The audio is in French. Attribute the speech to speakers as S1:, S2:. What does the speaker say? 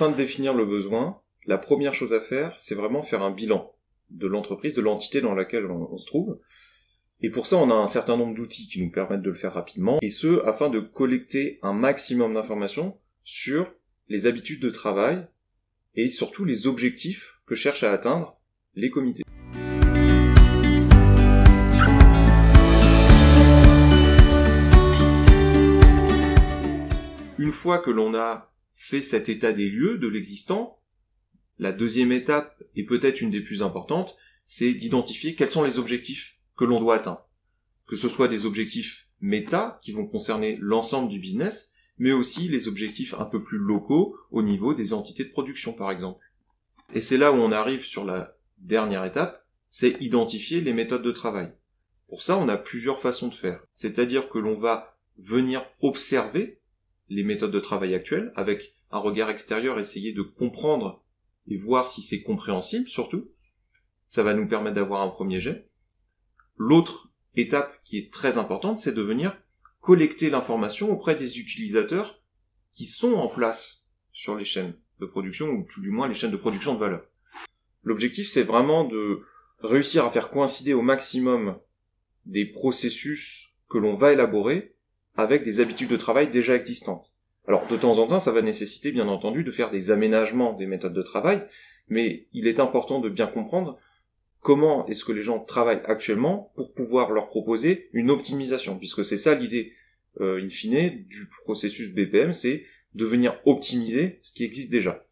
S1: Afin de définir le besoin, la première chose à faire, c'est vraiment faire un bilan de l'entreprise, de l'entité dans laquelle on se trouve. Et pour ça, on a un certain nombre d'outils qui nous permettent de le faire rapidement, et ce, afin de collecter un maximum d'informations sur les habitudes de travail et surtout les objectifs que cherchent à atteindre les comités. Une fois que l'on a fait cet état des lieux de l'existant, la deuxième étape, et peut-être une des plus importantes, c'est d'identifier quels sont les objectifs que l'on doit atteindre. Que ce soit des objectifs méta, qui vont concerner l'ensemble du business, mais aussi les objectifs un peu plus locaux, au niveau des entités de production, par exemple. Et c'est là où on arrive sur la dernière étape, c'est identifier les méthodes de travail. Pour ça, on a plusieurs façons de faire. C'est-à-dire que l'on va venir observer les méthodes de travail actuelles, avec un regard extérieur, essayer de comprendre et voir si c'est compréhensible, surtout. Ça va nous permettre d'avoir un premier jet. L'autre étape qui est très importante, c'est de venir collecter l'information auprès des utilisateurs qui sont en place sur les chaînes de production, ou tout du moins les chaînes de production de valeur. L'objectif, c'est vraiment de réussir à faire coïncider au maximum des processus que l'on va élaborer avec des habitudes de travail déjà existantes. Alors, de temps en temps, ça va nécessiter, bien entendu, de faire des aménagements des méthodes de travail, mais il est important de bien comprendre comment est-ce que les gens travaillent actuellement pour pouvoir leur proposer une optimisation, puisque c'est ça l'idée, in fine, du processus BPM, c'est de venir optimiser ce qui existe déjà.